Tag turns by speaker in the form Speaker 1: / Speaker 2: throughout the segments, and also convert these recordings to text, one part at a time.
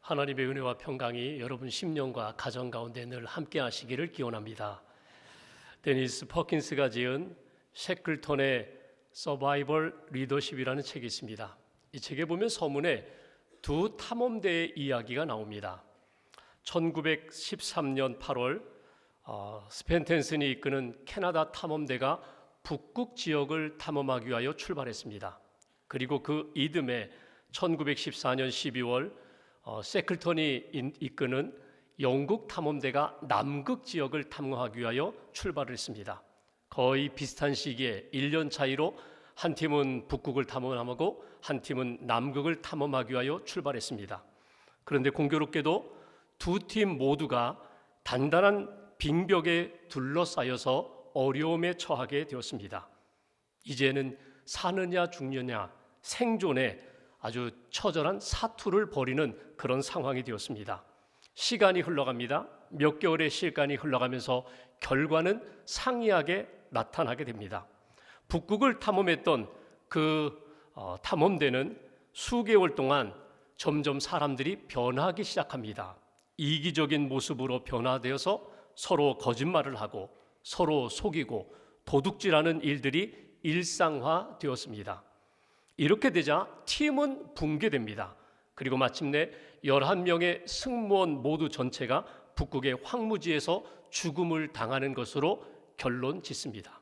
Speaker 1: 하나님의 은혜와 평강이 여러분 심령과 가정 가운데 늘 함께 하시기를 기원합니다. 데니스 퍼킨스가 지은 셰클턴의 서바이벌 리더십이라는 책이 있습니다. 이 책에 보면 서문에 두 탐험대의 이야기가 나옵니다. 1913년 8월 스펜텐슨이 이끄는 캐나다 탐험대가 북극 지역을 탐험하기 위하여 출발했습니다. 그리고 그 이듬해 1914년 12월 셰클턴이 이끄는 영국 탐험대가 남극 지역을 탐험하기 위하여 출발을 했습니다. 거의 비슷한 시기에 1년 차이로 한 팀은 북극을 탐험하고 한 팀은 남극을 탐험하기 위하여 출발했습니다. 그런데 공교롭게도 두 팀 모두가 단단한 빙벽에 둘러싸여서 어려움에 처하게 되었습니다. 이제는 사느냐 죽느냐 생존에 아주 처절한 사투를 벌이는 그런 상황이 되었습니다. 시간이 흘러갑니다. 몇 개월의 시간이 흘러가면서 결과는 상이하게 나타나게 됩니다. 북극을 탐험했던 그 탐험대는 수개월 동안 점점 사람들이 변하기 시작합니다. 이기적인 모습으로 변화되어서 서로 거짓말을 하고 서로 속이고 도둑질하는 일들이 일상화되었습니다. 이렇게 되자 팀은 붕괴됩니다. 그리고 마침내 11명의 승무원 모두 전체가 북극의 황무지에서 죽음을 당하는 것으로 결론 짓습니다.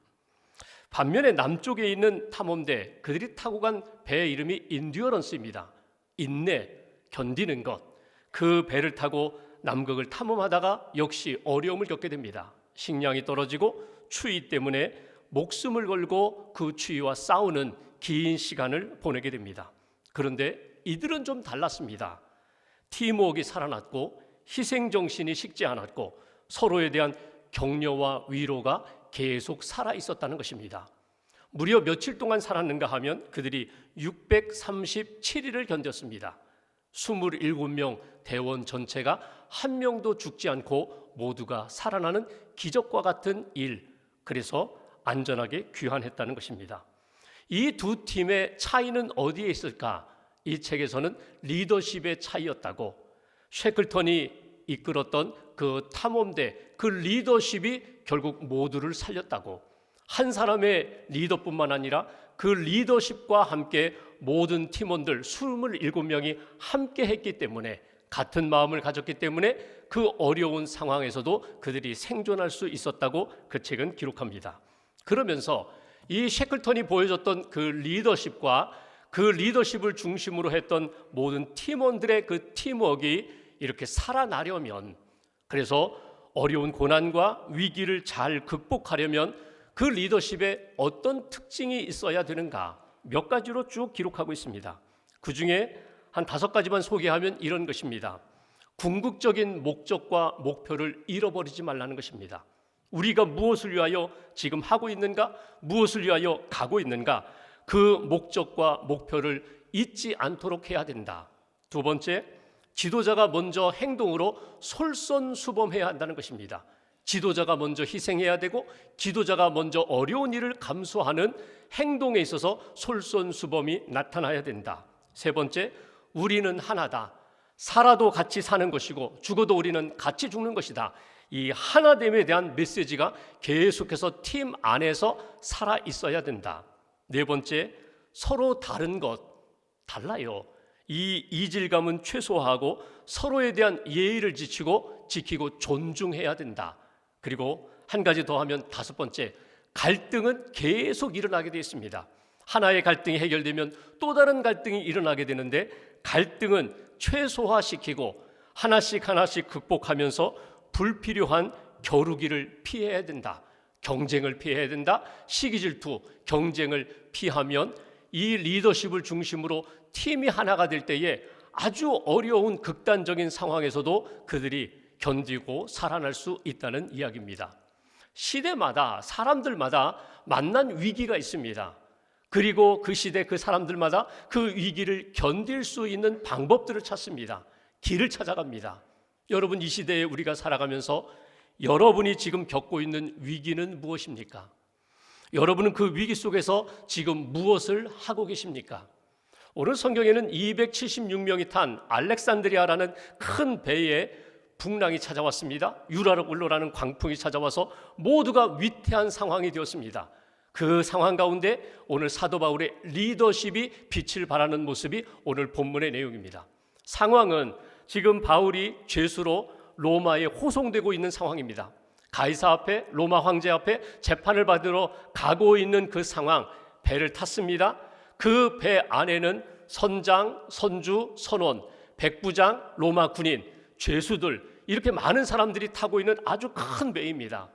Speaker 1: 반면에 남쪽에 있는 탐험대, 그들이 타고 간 배 이름이 인듀어런스입니다. 인내, 견디는 것. 그 배를 타고 남극을 탐험하다가 역시 어려움을 겪게 됩니다. 식량이 떨어지고 추위 때문에 목숨을 걸고 그 추위와 싸우는 긴 시간을 보내게 됩니다. 그런데 이들은 좀 달랐습니다. 팀워크가 살아났고 희생정신이 식지 않았고 서로에 대한 격려와 위로가 계속 살아 있었다는 것입니다. 무려 며칠 동안 살았는가 하면 그들이 637일을 견뎠습니다. 27명 대원 전체가 한 명도 죽지 않고 모두가 살아나는 기적과 같은 일, 그래서 안전하게 귀환했다는 것입니다. 이 두 팀의 차이는 어디에 있을까? 이 책에서는 리더십의 차이였다고, 셰클턴이 이끌었던 그 탐험대, 그 리더십이 결국 모두를 살렸다고, 한 사람의 리더뿐만 아니라 그 리더십과 함께 모든 팀원들 27명이 함께 했기 때문에, 같은 마음을 가졌기 때문에 그 어려운 상황에서도 그들이 생존할 수 있었다고 그 책은 기록합니다. 그러면서 이 셰클턴이 보여줬던 그 리더십과 그 리더십을 중심으로 했던 모든 팀원들의 그 팀워크가 이렇게 살아나려면, 그래서 어려운 고난과 위기를 잘 극복하려면 그 리더십에 어떤 특징이 있어야 되는가, 몇 가지로 쭉 기록하고 있습니다. 그 중에 한 5가지만 소개하면 이런 것입니다. 궁극적인 목적과 목표를 잃어버리지 말라는 것입니다. 우리가 무엇을 위하여 지금 하고 있는가, 무엇을 위하여 가고 있는가, 그 목적과 목표를 잊지 않도록 해야 된다. 두 번째, 지도자가 먼저 행동으로 솔선수범해야 한다는 것입니다. 지도자가 먼저 희생해야 되고 지도자가 먼저 어려운 일을 감수하는 행동에 있어서 솔선수범이 나타나야 된다. 세 번째, 우리는 하나다. 살아도 같이 사는 것이고 죽어도 우리는 같이 죽는 것이다. 이 하나됨에 대한 메시지가 계속해서 팀 안에서 살아 있어야 된다. 네 번째, 서로 다른 것, 달라요. 이 이질감은 최소화하고 서로에 대한 예의를 지키고 존중해야 된다. 그리고 한 가지 더 하면 5번째, 갈등은 계속 일어나게 되어 있습니다. 하나의 갈등이 해결되면 또 다른 갈등이 일어나게 되는데, 갈등은 최소화시키고 하나씩 극복하면서 불필요한 겨루기를 피해야 된다. 경쟁을 피해야 된다. 시기질투, 경쟁을 피하면 이 리더십을 중심으로 팀이 하나가 될 때에 아주 어려운 극단적인 상황에서도 그들이 견디고 살아날 수 있다는 이야기입니다. 시대마다 사람들마다 만난 위기가 있습니다. 그리고 그 시대 그 사람들마다 그 위기를 견딜 수 있는 방법들을 찾습니다. 길을 찾아갑니다. 여러분, 이 시대에 우리가 살아가면서 여러분이 지금 겪고 있는 위기는 무엇입니까? 여러분은 그 위기 속에서 지금 무엇을 하고 계십니까? 오늘 성경에는 276명이 탄 알렉산드리아라는 큰 배에 풍랑이 찾아왔습니다. 유라굴로라는 광풍이 찾아와서 모두가 위태한 상황이 되었습니다. 그 상황 가운데 오늘 사도 바울의 리더십이 빛을 발하는 모습이 오늘 본문의 내용입니다. 상황은 지금 바울이 죄수로 로마에 호송되고 있는 상황입니다. 가이사 앞에, 로마 황제 앞에 재판을 받으러 가고 있는 그 상황, 배를 탔습니다. 그 배 안에는 선장, 선주, 선원, 백부장, 로마 군인, 죄수들, 이렇게 많은 사람들이 타고 있는 아주 큰 배입니다.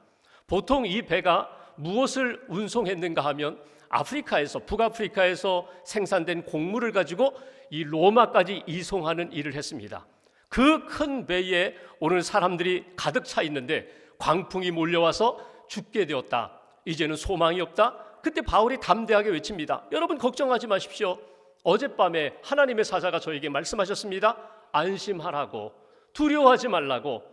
Speaker 1: 보통 이 배가 무엇을 운송했는가 하면 아프리카에서, 북아프리카에서 생산된 곡물을 가지고 이 로마까지 이송하는 일을 했습니다. 그 큰 배에 오늘 사람들이 가득 차 있는데 광풍이 몰려와서 죽게 되었다. 이제는 소망이 없다. 그때 바울이 담대하게 외칩니다. 여러분 걱정하지 마십시오. 어젯밤에 하나님의 사자가 저에게 말씀하셨습니다. 안심하라고, 두려워하지 말라고.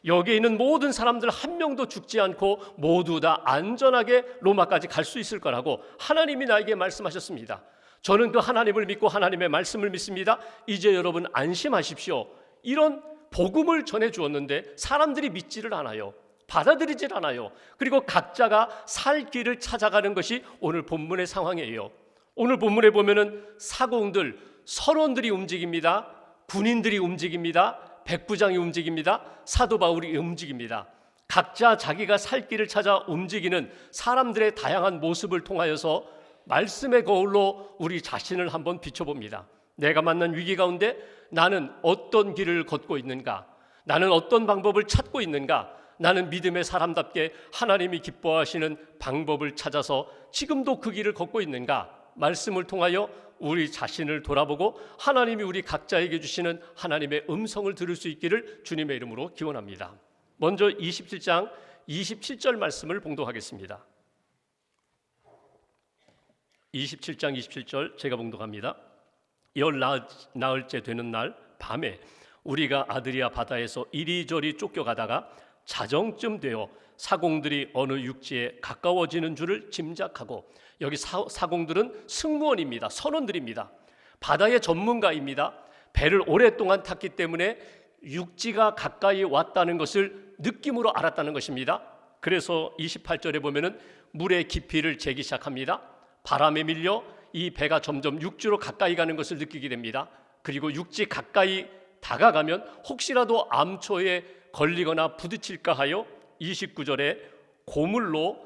Speaker 1: 여기에 있는 모든 사람들 한 명도 죽지 않고 모두 다 안전하게 로마까지 갈 수 있을 거라고 하나님이 나에게 말씀하셨습니다. 저는 그 하나님을 믿고 하나님의 말씀을 믿습니다. 이제 여러분 안심하십시오. 이런 복음을 전해 주었는데 사람들이 믿지를 않아요. 받아들이질 않아요. 그리고 각자가 살 길을 찾아가는 것이 오늘 본문의 상황이에요. 오늘 본문에 보면은 사공들, 선원들이 움직입니다. 군인들이 움직입니다. 백부장이 움직입니다. 사도 바울이 움직입니다. 각자 자기가 살 길을 찾아 움직이는 사람들의 다양한 모습을 통하여서 말씀의 거울로 우리 자신을 한번 비춰봅니다. 내가 만난 위기 가운데 나는 어떤 길을 걷고 있는가? 나는 어떤 방법을 찾고 있는가? 나는 믿음의 사람답게 하나님이 기뻐하시는 방법을 찾아서 지금도 그 길을 걷고 있는가? 말씀을 통하여 우리 자신을 돌아보고 하나님이 우리 각자에게 주시는 하나님의 음성을 들을 수 있기를 주님의 이름으로 기원합니다. 먼저 27장 27절 말씀을 봉독하겠습니다. 27장 27절 제가 봉독합니다. 열 나흘째 되는 날 밤에 우리가 아드리아 바다에서 이리저리 쫓겨가다가 자정쯤 되어 사공들이 어느 육지에 가까워지는 줄을 짐작하고, 여기 사공들은 승무원입니다. 선원들입니다. 바다의 전문가입니다. 배를 오랫동안 탔기 때문에 육지가 가까이 왔다는 것을 느낌으로 알았다는 것입니다. 그래서 28절에 보면은 물의 깊이를 재기 시작합니다. 바람에 밀려 이 배가 점점 육지로 가까이 가는 것을 느끼게 됩니다. 그리고 육지 가까이 다가가면 혹시라도 암초에 걸리거나 부딪힐까 하여 29절에 고물로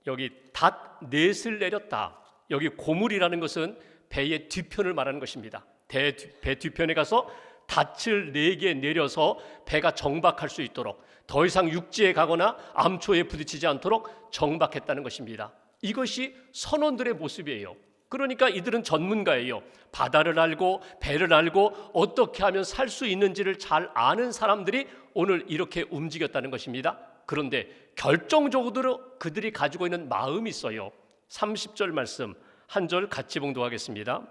Speaker 1: 여기 닷넷을 내렸다. 여기 고물이라는 것은 배의 뒤편을 말하는 것입니다. 배 뒤편에 가서 닻을 4개 내려서 배가 정박할 수 있도록, 더 이상 육지에 가거나 암초에 부딪히지 않도록 정박했다는 것입니다. 이것이 선원들의 모습이에요. 그러니까 이들은 전문가예요. 바다를 알고 배를 알고 어떻게 하면 살 수 있는지를 잘 아는 사람들이 오늘 이렇게 움직였다는 것입니다. 그런데 결정적으로 그들이 가지고 있는 마음이 있어요. 30절 말씀 한 절 같이 봉독하겠습니다.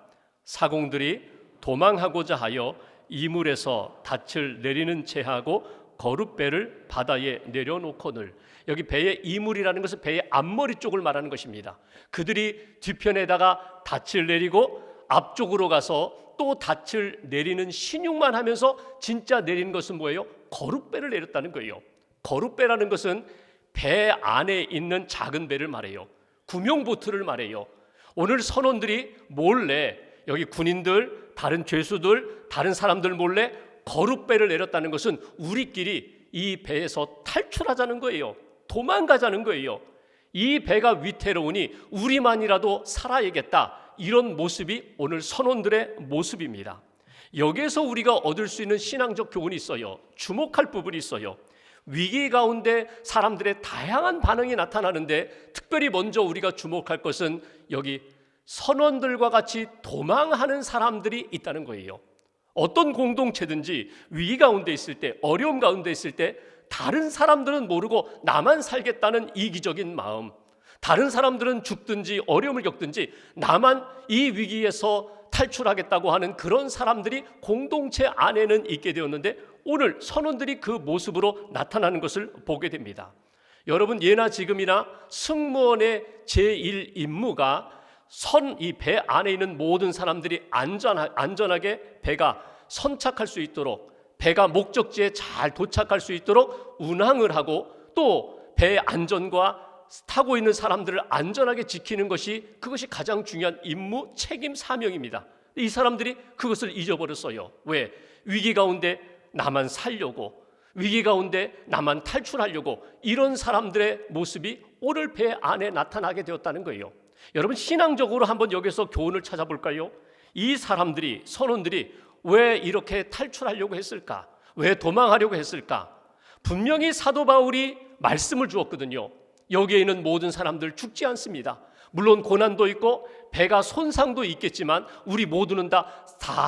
Speaker 1: 사공들이 도망하고자 하여 이물에서 닻을 내리는 채 하고 거룻배를 바다에 내려놓거늘. 여기 배의 이물이라는 것은 배의 앞머리 쪽을 말하는 것입니다. 그들이 뒤편에다가 닻을 내리고 앞쪽으로 가서 또 닻을 내리는 신용만 하면서 진짜 내리는 것은 뭐예요? 거룻배를 내렸다는 거예요. 거룻배라는 것은 배 안에 있는 작은 배를 말해요. 구명보트를 말해요. 오늘 선원들이 몰래, 여기 군인들, 다른 죄수들, 다른 사람들 몰래 거룻배를 내렸다는 것은 우리끼리 이 배에서 탈출하자는 거예요. 도망가자는 거예요. 이 배가 위태로우니 우리만이라도 살아야겠다. 이런 모습이 오늘 선원들의 모습입니다. 여기에서 우리가 얻을 수 있는 신앙적 교훈이 있어요. 주목할 부분이 있어요. 위기 가운데 사람들의 다양한 반응이 나타나는데 특별히 먼저 우리가 주목할 것은 여기 선원들과 같이 도망하는 사람들이 있다는 거예요. 어떤 공동체든지 위기 가운데 있을 때, 어려움 가운데 있을 때 다른 사람들은 모르고 나만 살겠다는 이기적인 마음, 다른 사람들은 죽든지 어려움을 겪든지 나만 이 위기에서 탈출하겠다고 하는 그런 사람들이 공동체 안에는 있게 되었는데 오늘 선원들이 그 모습으로 나타나는 것을 보게 됩니다. 여러분, 예나 지금이나 승무원의 제1 임무가 이 배 안에 있는 모든 사람들이 안전하게 배가 선착할 수 있도록, 배가 목적지에 잘 도착할 수 있도록 운항을 하고, 또 배의 안전과 타고 있는 사람들을 안전하게 지키는 그것이 가장 중요한 임무, 책임, 사명입니다. 이 사람들이 그것을 잊어버렸어요. 왜? 위기 가운데 나만 살려고, 위기 가운데 나만 탈출하려고, 이런 사람들의 모습이 오늘 배 안에 나타나게 되었다는 거예요. 여러분, 신앙적으로 한번 여기서 교훈을 찾아볼까요? 이 사람들이, 선원들이 왜 이렇게 탈출하려고 했을까? 왜 도망하려고 했을까? 분명히 사도 바울이 말씀을 주었거든요. 여기에 있는 모든 사람들 죽지 않습니다. 물론 고난도 있고 배가 손상도 있겠지만 우리 모두는 다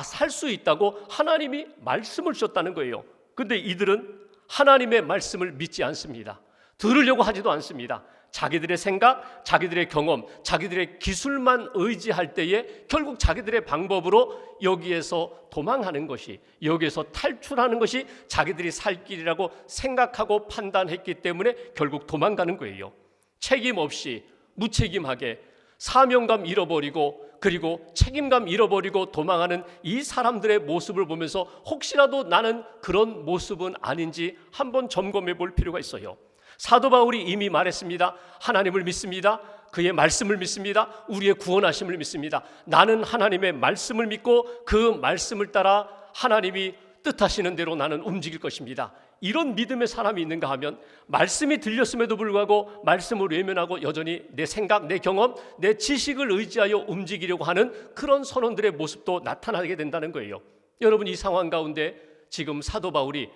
Speaker 1: 살 수 있다고 하나님이 말씀을 주셨다는 거예요. 근데 이들은 하나님의 말씀을 믿지 않습니다. 들으려고 하지도 않습니다. 자기들의 생각, 자기들의 경험, 자기들의 기술만 의지할 때에 결국 자기들의 방법으로 여기에서 도망하는 것이, 여기에서 탈출하는 것이 자기들이 살 길이라고 생각하고 판단했기 때문에 결국 도망가는 거예요. 책임 없이 무책임하게 사명감 잃어버리고, 그리고 책임감 잃어버리고 도망하는 이 사람들의 모습을 보면서 혹시라도 나는 그런 모습은 아닌지 한번 점검해 볼 필요가 있어요. 사도 바울이 이미 말했습니다. 하나님을 믿습니다. 그의 말씀을 믿습니다. 우리의 구원하심을 믿습니다. 나는 하나님의 말씀을 믿고 그 말씀을 따라 하나님이 뜻하시는 대로 나는 움직일 것입니다. 이런 믿음의 사람이 있는가 하면, 말씀이 들렸음에도 불구하고 말씀을 외면하고 여전히 내 생각, 내 경험, 내 지식을 의지하여 움직이려고 하는 그런 선원들의 모습도 나타나게 된다는 거예요. 여러분, 이 상황 가운데 지금 사도 바울이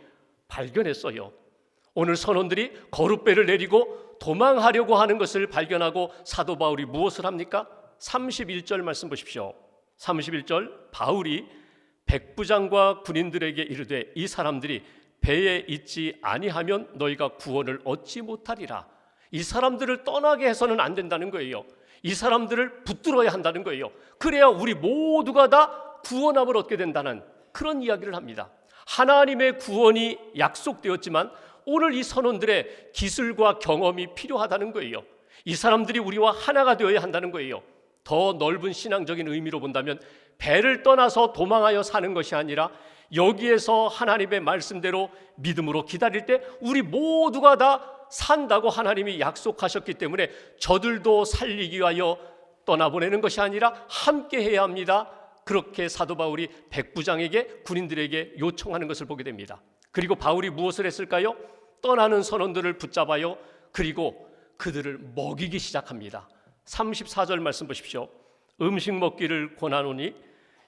Speaker 1: 발견했어요. 오늘 선원들이 거룻배를 내리고 도망하려고 하는 것을 발견하고 사도 바울이 무엇을 합니까? 31절 말씀 보십시오. 31절, 바울이 백부장과 군인들에게 이르되 이 사람들이 배에 있지 아니하면 너희가 구원을 얻지 못하리라. 이 사람들을 떠나게 해서는 안 된다는 거예요. 이 사람들을 붙들어야 한다는 거예요. 그래야 우리 모두가 다 구원함을 얻게 된다는 그런 이야기를 합니다. 하나님의 구원이 약속되었지만 오늘 이 선원들의 기술과 경험이 필요하다는 거예요. 이 사람들이 우리와 하나가 되어야 한다는 거예요. 더 넓은 신앙적인 의미로 본다면 배를 떠나서 도망하여 사는 것이 아니라 여기에서 하나님의 말씀대로 믿음으로 기다릴 때 우리 모두가 다 산다고 하나님이 약속하셨기 때문에 저들도 살리기 위하여 떠나보내는 것이 아니라 함께 해야 합니다. 그렇게 사도 바울이 백부장에게, 군인들에게 요청하는 것을 보게 됩니다. 그리고 바울이 무엇을 했을까요? 떠나는 선원들을 붙잡아요. 그리고 그들을 먹이기 시작합니다. 34절 말씀 보십시오. 음식 먹기를 권하노니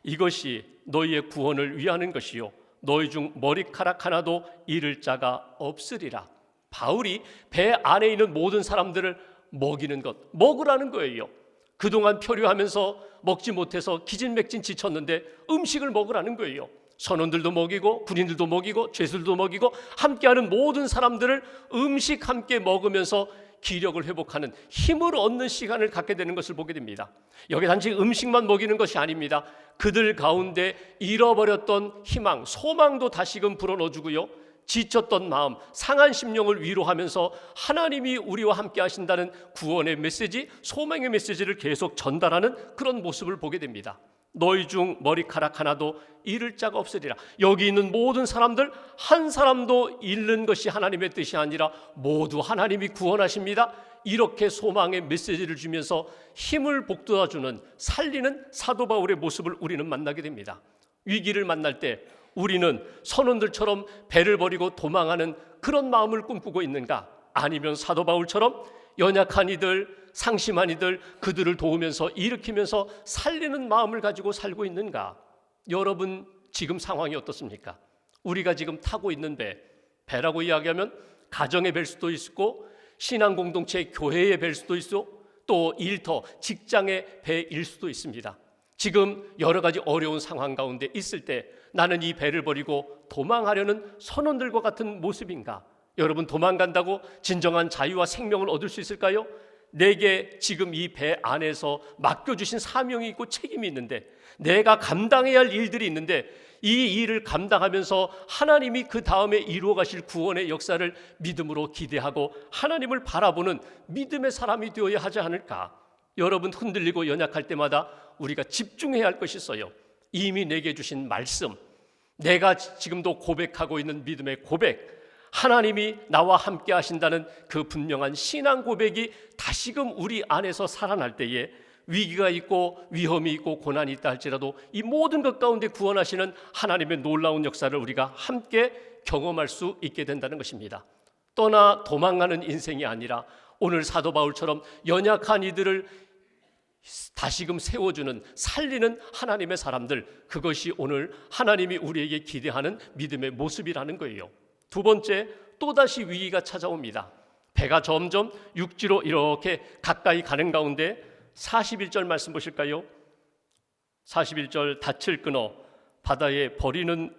Speaker 1: 이것이 너희의 구원을 위하는 것이요 너희 중 머리카락 하나도 잃을 자가 없으리라. 바울이 배 안에 있는 모든 사람들을 먹이는 것, 먹으라는 거예요. 그동안 표류하면서 먹지 못해서 기진맥진 지쳤는데 음식을 먹으라는 거예요. 선원들도 먹이고 군인들도 먹이고 죄수들도 먹이고 함께하는 모든 사람들을 음식 함께 먹으면서 기력을 회복하는, 힘을 얻는 시간을 갖게 되는 것을 보게 됩니다. 여기 단지 음식만 먹이는 것이 아닙니다. 그들 가운데 잃어버렸던 희망, 소망도 다시금 불어넣어주고요, 지쳤던 마음, 상한 심령을 위로하면서 하나님이 우리와 함께 하신다는 구원의 메시지, 소망의 메시지를 계속 전달하는 그런 모습을 보게 됩니다. 너희 중 머리카락 하나도 잃을 자가 없으리라. 여기 있는 모든 사람들 한 사람도 잃는 것이 하나님의 뜻이 아니라 모두 하나님이 구원하십니다. 이렇게 소망의 메시지를 주면서 힘을 북돋아주는, 살리는 사도 바울의 모습을 우리는 만나게 됩니다. 위기를 만날 때 우리는 선원들처럼 배를 버리고 도망하는 그런 마음을 꿈꾸고 있는가? 아니면 사도 바울처럼 연약한 이들, 상심한 이들, 그들을 도우면서 일으키면서 살리는 마음을 가지고 살고 있는가? 여러분, 지금 상황이 어떻습니까? 우리가 지금 타고 있는 배라고 이야기하면 가정의 배일 수도 있고 신앙 공동체 교회의 배일 수도 있고 또 일터, 직장의 배일 수도 있습니다. 지금 여러 가지 어려운 상황 가운데 있을 때 나는 이 배를 버리고 도망하려는 선원들과 같은 모습인가? 여러분, 도망간다고 진정한 자유와 생명을 얻을 수 있을까요? 내게 지금 이 배 안에서 맡겨주신 사명이 있고 책임이 있는데, 내가 감당해야 할 일들이 있는데 이 일을 감당하면서 하나님이 그 다음에 이루어 가실 구원의 역사를 믿음으로 기대하고 하나님을 바라보는 믿음의 사람이 되어야 하지 않을까? 여러분 흔들리고 연약할 때마다 우리가 집중해야 할 것이 있어요. 이미 내게 주신 말씀, 내가 지금도 고백하고 있는 믿음의 고백, 하나님이 나와 함께 하신다는 그 분명한 신앙 고백이 다시금 우리 안에서 살아날 때에 위기가 있고 위험이 있고 고난이 있다 할지라도 이 모든 것 가운데 구원하시는 하나님의 놀라운 역사를 우리가 함께 경험할 수 있게 된다는 것입니다. 떠나 도망가는 인생이 아니라 오늘 사도 바울처럼 연약한 이들을 다시금 세워주는, 살리는 하나님의 사람들, 그것이 오늘 하나님이 우리에게 기대하는 믿음의 모습이라는 거예요. 두 번째, 또다시 위기가 찾아옵니다. 배가 점점 육지로 이렇게 가까이 가는 가운데 41절 말씀 보실까요? 41절, 닻을 끊어 바다에 버리는,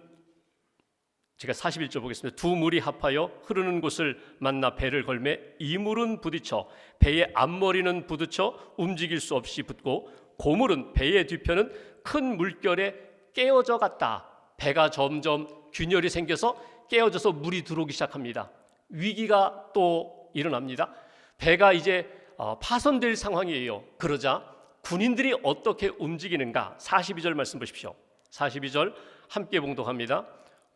Speaker 1: 제가 41절 보겠습니다. 두 물이 합하여 흐르는 곳을 만나 배를 걸매 이 물은 부딪혀 배의 앞머리는 부딪혀 움직일 수 없이 붙고 고물은 배의 뒤편은 큰 물결에 깨어져 갔다. 배가 점점 균열이 생겨서 깨어져서 물이 들어오기 시작합니다. 위기가 또 일어납니다. 배가 이제 파손될 상황이에요. 그러자 군인들이 어떻게 움직이는가? 42절 말씀 보십시오. 42절 함께 봉독합니다.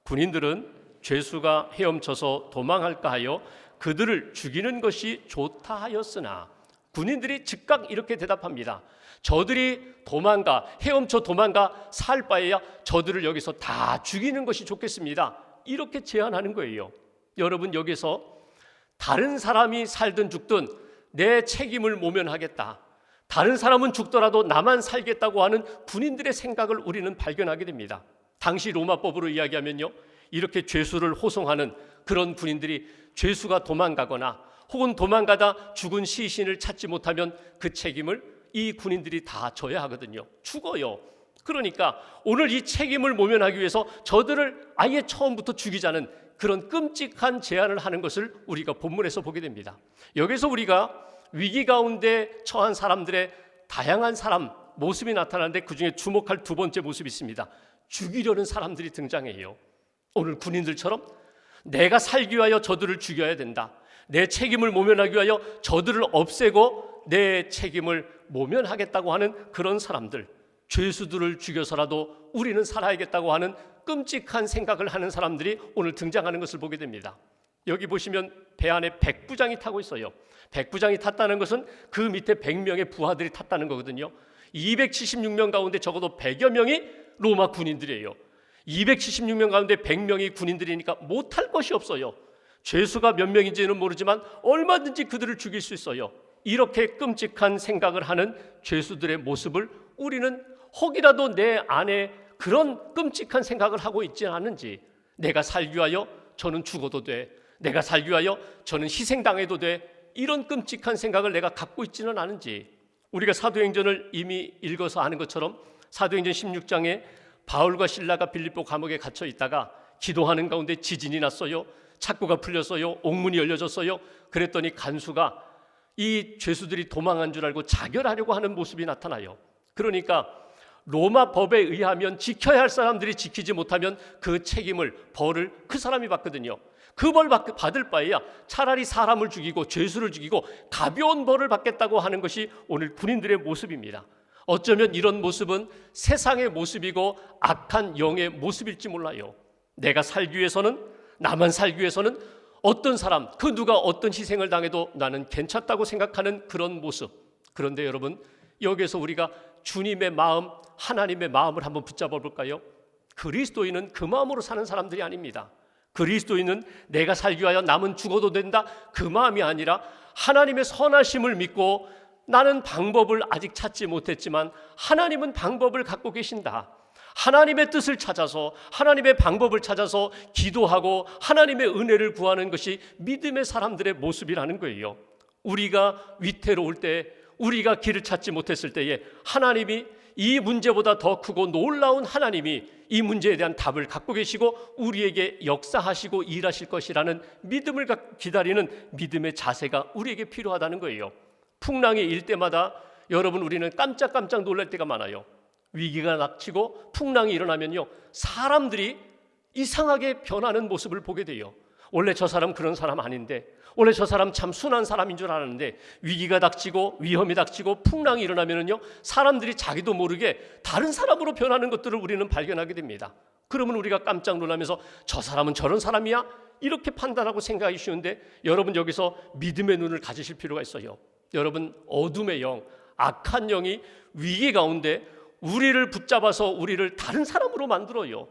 Speaker 1: 군인들은 죄수가 헤엄쳐서 도망할까 하여 그들을 죽이는 것이 좋다 하였으나, 군인들이 즉각 이렇게 대답합니다. 저들이 헤엄쳐 도망가 살 바에야 저들을 여기서 다 죽이는 것이 좋겠습니다. 이렇게 제안하는 거예요. 여러분, 여기서 다른 사람이 살든 죽든 내 책임을 모면하겠다, 다른 사람은 죽더라도 나만 살겠다고 하는 군인들의 생각을 우리는 발견하게 됩니다. 당시 로마법으로 이야기하면요, 이렇게 죄수를 호송하는 그런 군인들이 죄수가 도망가거나 혹은 도망가다 죽은 시신을 찾지 못하면 그 책임을 이 군인들이 다 져야 하거든요. 죽어요. 그러니까 오늘 이 책임을 모면하기 위해서 저들을 아예 처음부터 죽이자는 그런 끔찍한 제안을 하는 것을 우리가 본문에서 보게 됩니다. 여기서 우리가 위기 가운데 처한 사람들의 다양한 사람 모습이 나타나는데 그중에 주목할 두 번째 모습이 있습니다. 죽이려는 사람들이 등장해요. 오늘 군인들처럼 내가 살기 위하여 저들을 죽여야 된다, 내 책임을 모면하기 위하여 저들을 없애고 내 책임을 모면하겠다고 하는 그런 사람들, 죄수들을 죽여서라도 우리는 살아야겠다고 하는 끔찍한 생각을 하는 사람들이 오늘 등장하는 것을 보게 됩니다. 여기 보시면 배 안에 백부장이 타고 있어요. 백부장이 탔다는 것은 그 밑에 100명의 부하들이 탔다는 거거든요. 276명 가운데 적어도 100여 명이 로마 군인들이에요. 276명 가운데 100명이 군인들이니까 못할 것이 없어요. 죄수가 몇 명인지는 모르지만 얼마든지 그들을 죽일 수 있어요. 이렇게 끔찍한 생각을 하는 죄수들의 모습을 우리는 혹이라도 내 안에 그런 끔찍한 생각을 하고 있지 않은지, 내가 살기 위하여 저는 죽어도 돼, 내가 살기 위하여 저는 희생당해도 돼, 이런 끔찍한 생각을 내가 갖고 있지는 않은지. 우리가 사도행전을 이미 읽어서 아는 것처럼 사도행전 16장에 바울과 실라가 빌립보 감옥에 갇혀 있다가 기도하는 가운데 지진이 났어요. 착고가 풀렸어요. 옥문이 열려졌어요. 그랬더니 간수가 이 죄수들이 도망한 줄 알고 자결하려고 하는 모습이 나타나요. 그러니까 로마 법에 의하면 지켜야 할 사람들이 지키지 못하면 그 책임을, 벌을 그 사람이 받거든요. 그 벌 받을 바에야 차라리 사람을 죽이고 죄수를 죽이고 가벼운 벌을 받겠다고 하는 것이 오늘 군인들의 모습입니다. 어쩌면 이런 모습은 세상의 모습이고 악한 영의 모습일지 몰라요. 내가 살기 위해서는, 나만 살기 위해서는 어떤 사람, 그 누가 어떤 희생을 당해도 나는 괜찮다고 생각하는 그런 모습. 그런데 여러분, 여기에서 우리가 주님의 마음, 하나님의 마음을 한번 붙잡아 볼까요? 그리스도인은 그 마음으로 사는 사람들이 아닙니다. 그리스도인은 내가 살기 위하여 남은 죽어도 된다, 그 마음이 아니라 하나님의 선하심을 믿고 나는 방법을 아직 찾지 못했지만 하나님은 방법을 갖고 계신다, 하나님의 뜻을 찾아서, 하나님의 방법을 찾아서 기도하고 하나님의 은혜를 구하는 것이 믿음의 사람들의 모습이라는 거예요. 우리가 위태로울 때, 우리가 길을 찾지 못했을 때에 하나님이, 이 문제보다 더 크고 놀라운 하나님이 이 문제에 대한 답을 갖고 계시고 우리에게 역사하시고 일하실 것이라는 믿음을 기다리는 믿음의 자세가 우리에게 필요하다는 거예요. 풍랑이 일 때마다 여러분, 우리는 깜짝깜짝 놀랄 때가 많아요. 위기가 닥치고 풍랑이 일어나면요, 사람들이 이상하게 변하는 모습을 보게 돼요. 원래 저 사람 그런 사람 아닌데, 원래 저 사람 참 순한 사람인 줄 알았는데 위기가 닥치고 위험이 닥치고 풍랑이 일어나면은요, 사람들이 자기도 모르게 다른 사람으로 변하는 것들을 우리는 발견하게 됩니다. 그러면 우리가 깜짝 놀라면서 저 사람은 저런 사람이야? 이렇게 판단하고 생각하기 쉬운데, 여러분 여기서 믿음의 눈을 가지실 필요가 있어요. 여러분, 어둠의 영, 악한 영이 위기 가운데 우리를 붙잡아서 우리를 다른 사람으로 만들어요.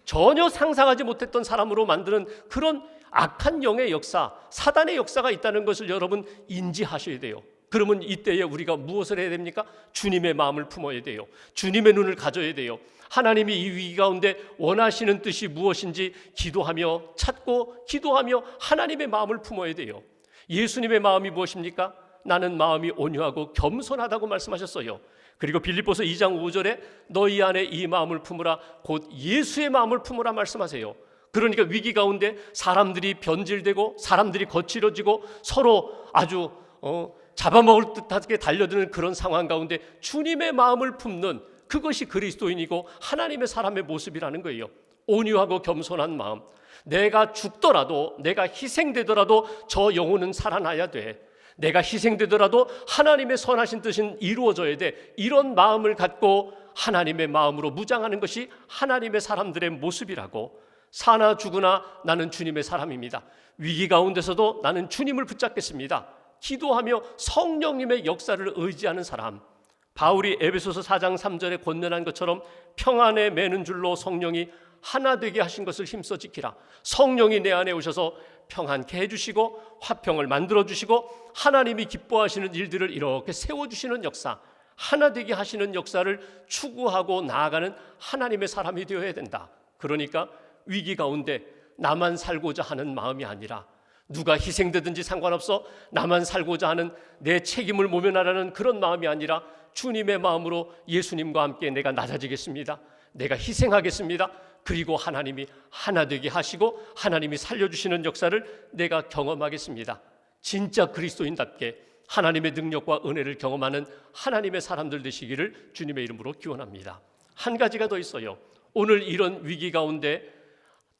Speaker 1: 전혀 상상하지 못했던 사람으로 만드는 그런 악한 영의 역사, 사단의 역사가 있다는 것을 여러분 인지하셔야 돼요. 그러면 이때에 우리가 무엇을 해야 됩니까? 주님의 마음을 품어야 돼요. 주님의 눈을 가져야 돼요. 하나님이 이 위기 가운데 원하시는 뜻이 무엇인지 기도하며 찾고 기도하며 하나님의 마음을 품어야 돼요. 예수님의 마음이 무엇입니까? 나는 마음이 온유하고 겸손하다고 말씀하셨어요. 그리고 빌립보서 2장 5절에 너희 안에 이 마음을 품으라, 곧 예수의 마음을 품으라 말씀하세요. 그러니까 위기 가운데 사람들이 변질되고 사람들이 거칠어지고 서로 아주 잡아먹을 듯하게 달려드는 그런 상황 가운데 주님의 마음을 품는, 그것이 그리스도인이고 하나님의 사람의 모습이라는 거예요. 온유하고 겸손한 마음. 내가 죽더라도, 내가 희생되더라도 저 영혼은 살아나야 돼. 내가 희생되더라도 하나님의 선하신 뜻은 이루어져야 돼. 이런 마음을 갖고 하나님의 마음으로 무장하는 것이 하나님의 사람들의 모습이라고. 사나 죽으나 나는 주님의 사람입니다. 위기 가운데서도 나는 주님을 붙잡겠습니다. 기도하며 성령님의 역사를 의지하는 사람. 바울이 에베소서 4장 3절에 권면한 것처럼 평안에 매는 줄로 성령이 하나 되게 하신 것을 힘써 지키라. 성령이 내 안에 오셔서 평안케 해주시고 화평을 만들어주시고 하나님이 기뻐하시는 일들을 이렇게 세워주시는 역사, 하나 되게 하시는 역사를 추구하고 나아가는 하나님의 사람이 되어야 된다. 그러니까 위기 가운데 나만 살고자 하는 마음이 아니라, 누가 희생되든지 상관없어 나만 살고자 하는, 내 책임을 모면하라는 그런 마음이 아니라 주님의 마음으로 예수님과 함께 내가 낮아지겠습니다. 내가 희생하겠습니다. 그리고 하나님이 하나 되게 하시고 하나님이 살려주시는 역사를 내가 경험하겠습니다. 진짜 그리스도인답게 하나님의 능력과 은혜를 경험하는 하나님의 사람들 되시기를 주님의 이름으로 기원합니다. 한 가지가 더 있어요. 오늘 이런 위기 가운데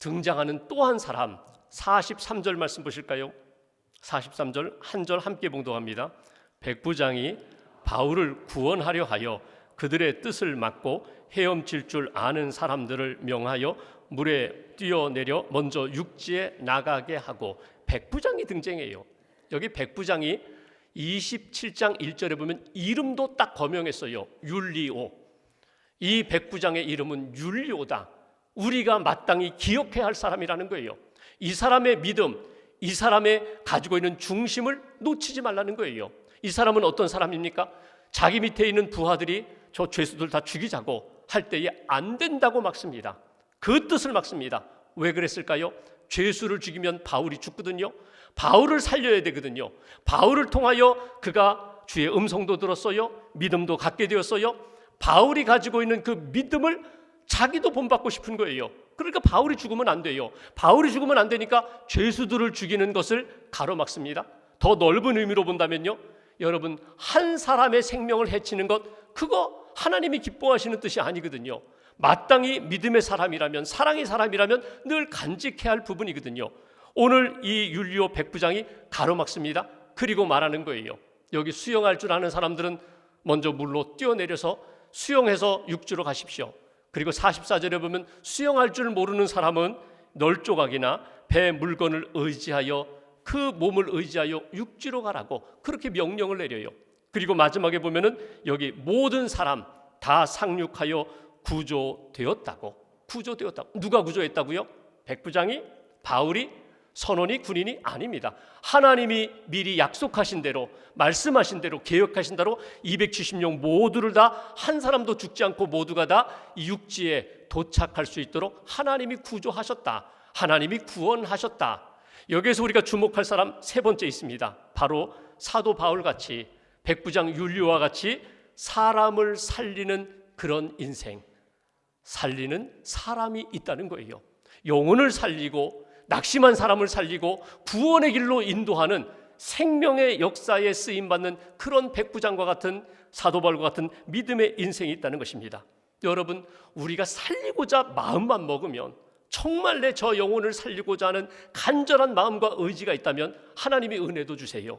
Speaker 1: 등장하는 또 한 사람, 43절 말씀 보실까요? 43절 한 절 함께 봉독합니다. 백부장이 바울을 구원하려 하여 그들의 뜻을 막고 헤엄칠 줄 아는 사람들을 명하여 물에 뛰어내려 먼저 육지에 나가게 하고. 백부장이 등장해요. 여기 백부장이 27장 1절에 보면 이름도 딱 거명했어요. 율리오. 이 백부장의 이름은 율리오다. 우리가 마땅히 기억해야 할 사람이라는 거예요. 이 사람의 믿음, 이 사람의 가지고 있는 중심을 놓치지 말라는 거예요. 이 사람은 어떤 사람입니까? 자기 밑에 있는 부하들이 저 죄수들 다 죽이자고 할 때에 안 된다고 막습니다. 그 뜻을 막습니다. 왜 그랬을까요? 죄수를 죽이면 바울이 죽거든요. 바울을 살려야 되거든요. 바울을 통하여 그가 주의 음성도 들었어요. 믿음도 갖게 되었어요. 바울이 가지고 있는 그 믿음을 자기도 본받고 싶은 거예요. 그러니까 바울이 죽으면 안 돼요. 바울이 죽으면 안 되니까 죄수들을 죽이는 것을 가로막습니다. 더 넓은 의미로 본다면요, 여러분, 한 사람의 생명을 해치는 것, 그거 하나님이 기뻐하시는 뜻이 아니거든요. 마땅히 믿음의 사람이라면, 사랑의 사람이라면 늘 간직해야 할 부분이거든요. 오늘 이 율리오 백부장이 가로막습니다. 그리고 말하는 거예요. 여기 수영할 줄 아는 사람들은 먼저 물로 뛰어내려서 수영해서 육지로 가십시오. 그리고 44절에 보면 수영할 줄 모르는 사람은 널조각이나 배 물건을 의지하여, 그 몸을 의지하여 육지로 가라고 그렇게 명령을 내려요. 그리고 마지막에 보면은 여기 모든 사람 다 상륙하여 구조되었다고. 누가 구조했다고요? 백부장이? 바울이? 선원이? 군인이? 아닙니다. 하나님이 미리 약속하신 대로, 말씀하신 대로, 계획하신 대로 270명 모두를 다, 한 사람도 죽지 않고 모두가 다 육지에 도착할 수 있도록 하나님이 구조하셨다. 하나님이 구원하셨다. 여기에서 우리가 주목할 사람 세 번째 있습니다. 바로 사도 바울같이, 백부장 율리오와 같이 사람을 살리는 그런 인생, 살리는 사람이 있다는 거예요. 영혼을 살리고 낙심한 사람을 살리고 구원의 길로 인도하는 생명의 역사에 쓰임받는 그런 백부장과 같은, 사도 바울과 같은 믿음의 인생이 있다는 것입니다. 여러분, 우리가 살리고자 마음만 먹으면 정말 내 저 영혼을 살리고자 하는 간절한 마음과 의지가 있다면 하나님이 은혜도 주세요.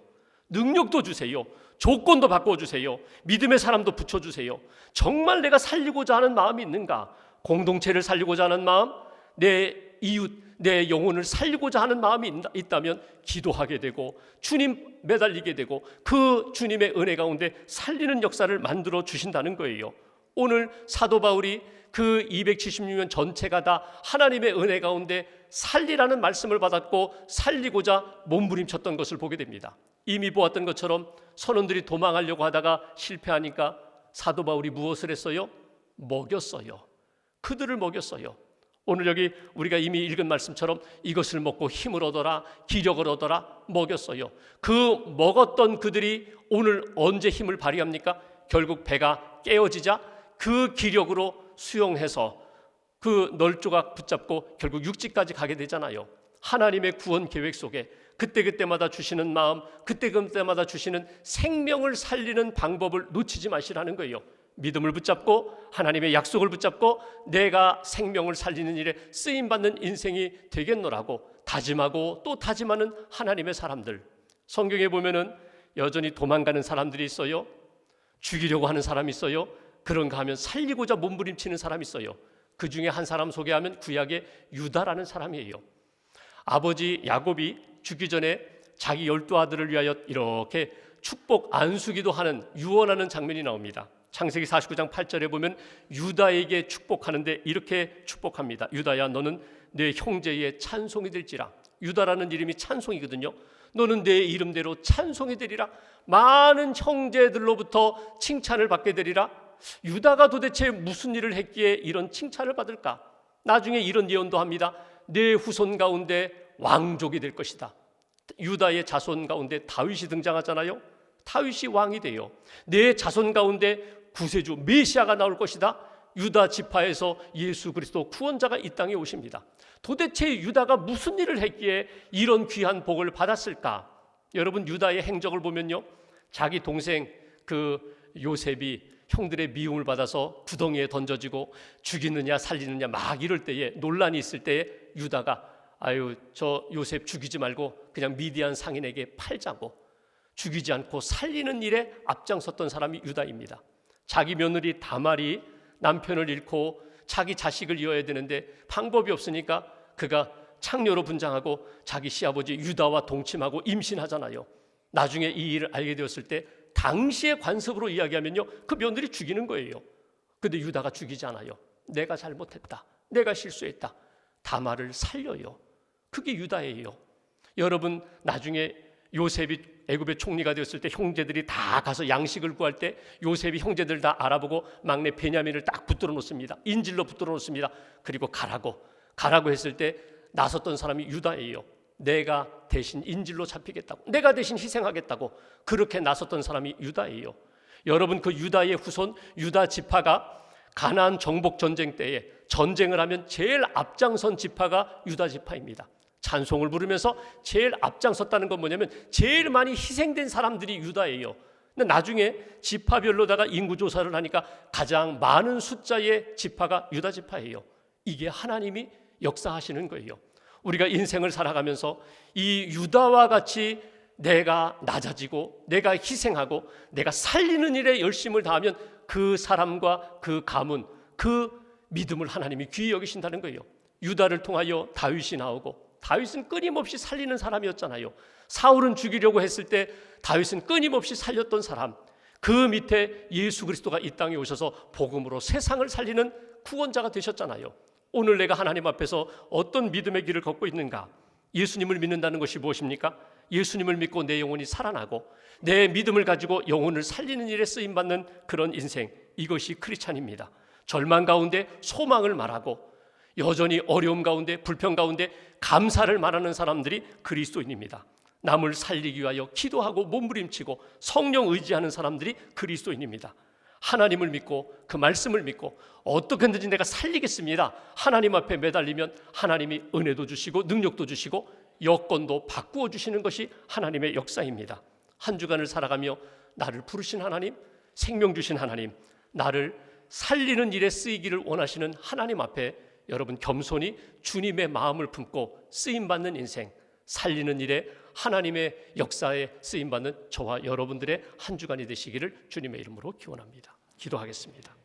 Speaker 1: 능력도 주세요. 조건도 바꿔주세요. 믿음의 사람도 붙여주세요. 정말 내가 살리고자 하는 마음이 있는가? 공동체를 살리고자 하는 마음, 내 이웃, 내 영혼을 살리고자 하는 마음이 있다면 기도하게 되고 주님 매달리게 되고 그 주님의 은혜 가운데 살리는 역사를 만들어 주신다는 거예요. 오늘 사도 바울이 그 276년 전체가 다 하나님의 은혜 가운데 살리라는 말씀을 받았고 살리고자 몸부림쳤던 것을 보게 됩니다. 이미 보았던 것처럼 선원들이 도망하려고 하다가 실패하니까 사도 바울이 무엇을 했어요? 먹였어요. 그들을 먹였어요. 오늘 여기 우리가 이미 읽은 말씀처럼 이것을 먹고 힘을 얻어라, 기력을 얻어라, 먹였어요. 그 먹었던 그들이 오늘 언제 힘을 발휘합니까? 결국 배가 깨어지자 그 기력으로 수용해서 그 널조각 붙잡고 결국 육지까지 가게 되잖아요. 하나님의 구원 계획 속에 그때그때마다 주시는 마음, 그때그때마다 주시는 생명을 살리는 방법을 놓치지 마시라는 거예요. 믿음을 붙잡고 하나님의 약속을 붙잡고 내가 생명을 살리는 일에 쓰임받는 인생이 되겠노라고 다짐하고 또 다짐하는 하나님의 사람들. 성경에 보면은 여전히 도망가는 사람들이 있어요. 죽이려고 하는 사람이 있어요. 그런가 하면 살리고자 몸부림치는 사람이 있어요. 그 중에 한 사람 소개하면 구약의 유다라는 사람이에요. 아버지 야곱이 죽기 전에 자기 12아들을 위하여 이렇게 축복 안수기도 하는 유언하는 장면이 나옵니다. 창세기 49장 8절에 보면 유다에게 축복하는데 이렇게 축복합니다. 유다야, 너는 내 형제의 찬송이 될지라. 유다라는 이름이 찬송이거든요. 너는 내 이름대로 찬송이 되리라. 많은 형제들로부터 칭찬을 받게 되리라. 유다가 도대체 무슨 일을 했기에 이런 칭찬을 받을까? 나중에 이런 예언도 합니다. 내 후손 가운데 왕족이 될 것이다. 유다의 자손 가운데 다윗이 등장하잖아요. 다윗이 왕이 돼요. 내 자손 가운데 구세주 메시아가 나올 것이다. 유다 지파에서 예수 그리스도 구원자가 이 땅에 오십니다. 도대체 유다가 무슨 일을 했기에 이런 귀한 복을 받았을까? 여러분, 유다의 행적을 보면요, 자기 동생 그 요셉이 형들의 미움을 받아서 구덩이에 던져지고 죽이느냐 살리느냐 막 이럴 때에 논란이 있을 때에 유다가 아유, 저 요셉 죽이지 말고 그냥 미디안 상인에게 팔자고 죽이지 않고 살리는 일에 앞장섰던 사람이 유다입니다. 자기 며느리 다말이 남편을 잃고 자기 자식을 이어야 되는데 방법이 없으니까 그가 창녀로 분장하고 자기 시아버지 유다와 동침하고 임신하잖아요. 나중에 이 일을 알게 되었을 때 당시의 관습으로 이야기하면요, 그 며느리 죽이는 거예요. 근데 유다가 죽이지 않아요. 내가 잘못했다, 내가 실수했다. 다말을 살려요. 그게 유다예요. 여러분, 나중에 요셉이 애굽의 총리가 되었을 때 형제들이 다 가서 양식을 구할 때 요셉이 형제들 다 알아보고 막내 베냐민을 딱 붙들어 놓습니다. 인질로 붙들어 놓습니다. 그리고 가라고 했을 때 나섰던 사람이 유다예요. 내가 대신 인질로 잡히겠다고, 내가 대신 희생하겠다고 그렇게 나섰던 사람이 유다예요. 여러분, 그 유다의 후손 유다 지파가 가나안 정복 전쟁 때에 전쟁을 하면 제일 앞장선 지파가 유다 지파입니다. 찬송을 부르면서 제일 앞장섰다는 건 뭐냐면 제일 많이 희생된 사람들이 유다예요. 근데 나중에 지파별로다가 인구조사를 하니까 가장 많은 숫자의 지파가 유다 지파예요. 이게 하나님이 역사하시는 거예요. 우리가 인생을 살아가면서 이 유다와 같이 내가 낮아지고 내가 희생하고 내가 살리는 일에 열심을 다하면 그 사람과 그 가문, 그 믿음을 하나님이 귀히 여기신다는 거예요. 유다를 통하여 다윗이 나오고, 다윗은 끊임없이 살리는 사람이었잖아요. 사울은 죽이려고 했을 때 다윗은 끊임없이 살렸던 사람, 그 밑에 예수 그리스도가 이 땅에 오셔서 복음으로 세상을 살리는 구원자가 되셨잖아요. 오늘 내가 하나님 앞에서 어떤 믿음의 길을 걷고 있는가? 예수님을 믿는다는 것이 무엇입니까? 예수님을 믿고 내 영혼이 살아나고 내 믿음을 가지고 영혼을 살리는 일에 쓰임받는 그런 인생, 이것이 크리스찬입니다. 절망 가운데 소망을 말하고 여전히 어려움 가운데 불평 가운데 감사를 말하는 사람들이 그리스도인입니다. 남을 살리기 위하여 기도하고 몸부림치고 성령 의지하는 사람들이 그리스도인입니다. 하나님을 믿고 그 말씀을 믿고 어떻게든지 내가 살리겠습니다. 하나님 앞에 매달리면 하나님이 은혜도 주시고 능력도 주시고 여건도 바꾸어 주시는 것이 하나님의 역사입니다. 한 주간을 살아가며 나를 부르신 하나님, 생명 주신 하나님, 나를 살리는 일에 쓰이기를 원하시는 하나님 앞에 여러분 겸손히 주님의 마음을 품고 쓰임받는 인생, 살리는 일에 하나님의 역사에 쓰임받는 저와 여러분들의 한 주간이 되시기를 주님의 이름으로 기원합니다. 기도하겠습니다.